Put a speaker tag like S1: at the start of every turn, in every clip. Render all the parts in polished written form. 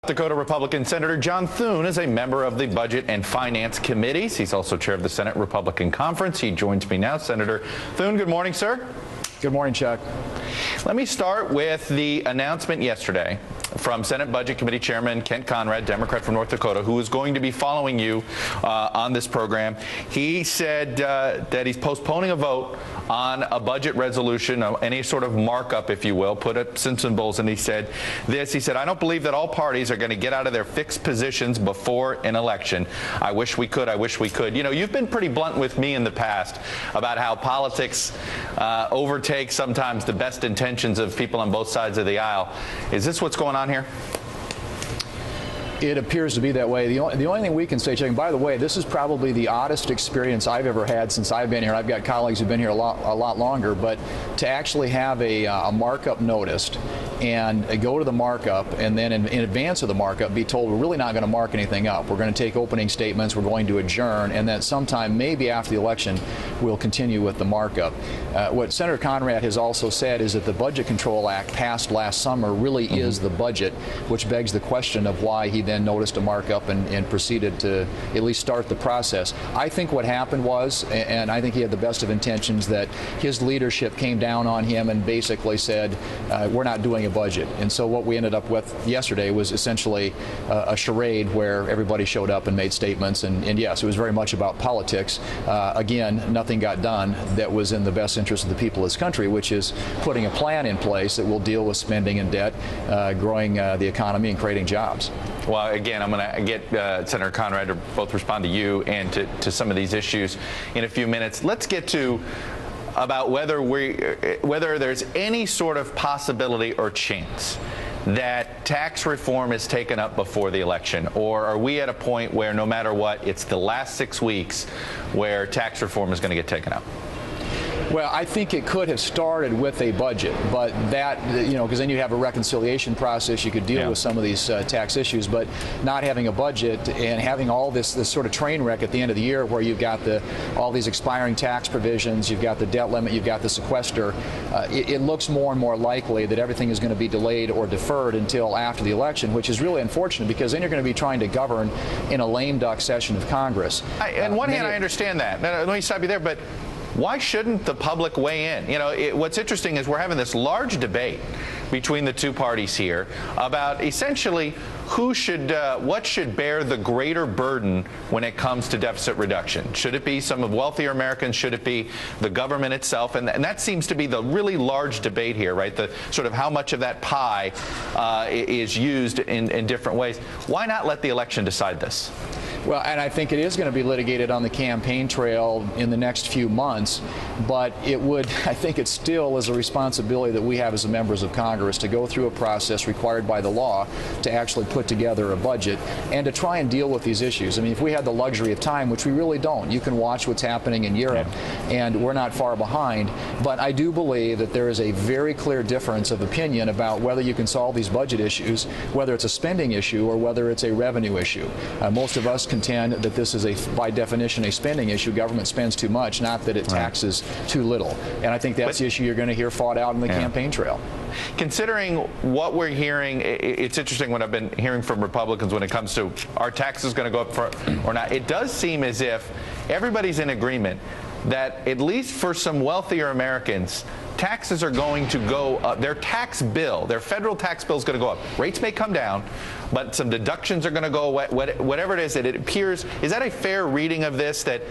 S1: Dakota Republican Senator John Thune is a member of the Budget and Finance Committees. He's also chair of the Senate Republican Conference. He joins me now. Senator Thune, good morning, sir.
S2: Good morning, Chuck.
S1: Let me start with the announcement yesterday from Senate Budget Committee Chairman Kent Conrad, Democrat from North Dakota, who is going to be following you on this program. He said that he's postponing a vote on a budget resolution, any sort of markup, if you will, put up some symbols, and he said this. He said, I don't believe that all parties are going to get out of their fixed positions before an election. I wish we could. I wish we could. You know, you've been pretty blunt with me in the past about how politics overtakes sometimes the best intentions of people on both sides of the aisle. Is this what's going on here?
S2: It appears to be that way. The only thing we can say, Chuck, and by the way, this is probably the oddest experience I've ever had since I've been here. I've got colleagues who've been here a lot longer, but to actually have a markup noticed and go to the markup and then in advance of the markup be told we're really not going to mark anything up. We're going to take opening statements, we're going to adjourn, and then sometime maybe after the election we'll continue with the markup. What Senator Conrad has also said is that the Budget Control Act passed last summer really is the budget, which begs the question of why he then noticed a markup and proceeded to at least start the process. I think what happened was, and I think he had the best of intentions, that his leadership came down on him and basically said, we're not doing a budget. And so what we ended up with yesterday was essentially a charade where everybody showed up and made statements. And yes, it was very much about politics. Again, nothing got done that was in the best interest of the people of this country, which is putting a plan in place that will deal with spending and debt, growing the economy and creating jobs.
S1: Well, again, I'm going to get Senator Conrad to both respond to you and to some of these issues in a few minutes. Let's get to about whether there's any sort of possibility or chance that tax reform is taken up before the election, or are we at a point where no matter what, it's the last 6 weeks where tax reform is going to get taken up?
S2: Well, I think it could have started with a budget, but that, you know, because then you have a reconciliation process, you could deal with some of these tax issues, but not having a budget and having all this sort of train wreck at the end of the year where you've got all these expiring tax provisions, you've got the debt limit, you've got the sequester, it looks more and more likely that everything is going to be delayed or deferred until after the election, which is really unfortunate because then you're going to be trying to govern in a lame duck session of Congress.
S1: On one hand, I understand that. Now, let me stop you there, but why shouldn't the public weigh in? You know, what's interesting is we're having this large debate between the two parties here about essentially what should bear the greater burden when it comes to deficit reduction. Should it be some of wealthier Americans? Should it be the government itself? And that seems to be the really large debate here, right? The sort of how much of that pie is used in different ways. Why not let the election decide this?
S2: Well, and I think it is going to be litigated on the campaign trail in the next few months, but I think it still is a responsibility that we have as members of Congress to go through a process required by the law to actually put together a budget and to try and deal with these issues. I mean, if we had the luxury of time, which we really don't, you can watch what's happening in Europe, and we're not far behind, but I do believe that there is a very clear difference of opinion about whether you can solve these budget issues, whether it's a spending issue or whether it's a revenue issue. Most of us contend that this is by definition a spending issue. Government spends too much, not that it taxes too little. And I think that's the issue you're going to hear fought out in the campaign trail.
S1: Considering what we're hearing, it's interesting what I've been hearing from Republicans when it comes to are taxes going to go up or not. It does seem as if everybody's in agreement that at least for some wealthier Americans, taxes are going to go up. Their tax bill, their federal tax bill is going to go up. Rates may come down, but some deductions are going to go away. Whatever it is, it appears, is that a fair reading of this, that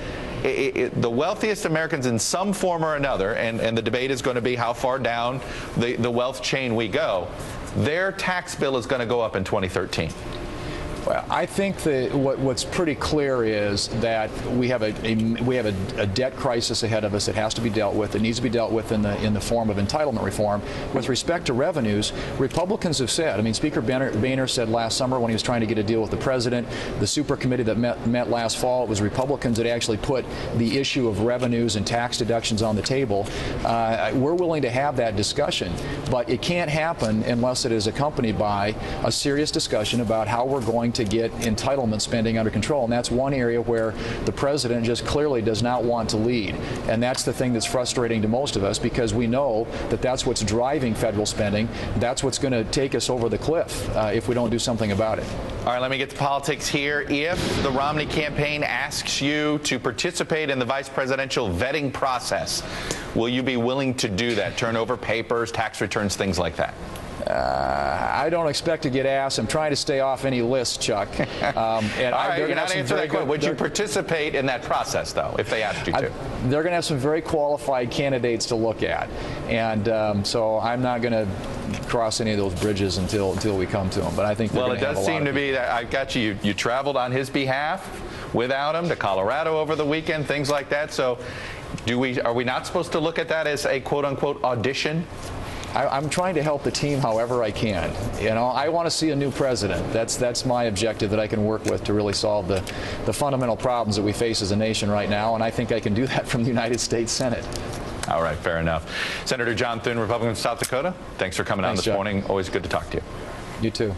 S1: the wealthiest Americans in some form or another, and the debate is going to be how far down the wealth chain we go, their tax bill is going to go up in 2013?
S2: Well, I think that what's pretty clear is that we have a debt crisis ahead of us that has to be dealt with. It needs to be dealt with in the form of entitlement reform. With respect to revenues, Republicans have said, I mean, Speaker Boehner said last summer when he was trying to get a deal with the president, the super committee that met last fall, it was Republicans that actually put the issue of revenues and tax deductions on the table. We're willing to have that discussion, but it can't happen unless it is accompanied by a serious discussion about how we're going to get entitlement spending under control. And that's one area where the president just clearly does not want to lead. And that's the thing that's frustrating to most of us, because we know that that's what's driving federal spending. That's what's going to take us over the cliff if we don't do something about it.
S1: All right, let me get to politics here. If the Romney campaign asks you to participate in the vice presidential vetting process, will you be willing to do that? Turn over papers, tax returns, things like that?
S2: I don't expect to get asked. I'm trying to stay off any list, Chuck.
S1: And all right, you're not answering that question. Would you participate in that process, though, if they asked you to?
S2: They're going to have some very qualified candidates to look at. And so I'm not going to cross any of those bridges until we come to them. But I think
S1: well, it does seem to be that I've got you. You traveled on his behalf without him to Colorado over the weekend, things like that. So are we not supposed to look at that as a quote-unquote audition?
S2: I'm trying to help the team however I can. You know, I want to see a new president. That's my objective that I can work with to really solve the fundamental problems that we face as a nation right now, and I think I can do that from the United States Senate.
S1: All right, fair enough. Senator John Thune, Republican of South Dakota, thanks for coming on this morning. Always good to talk to you.
S2: You too.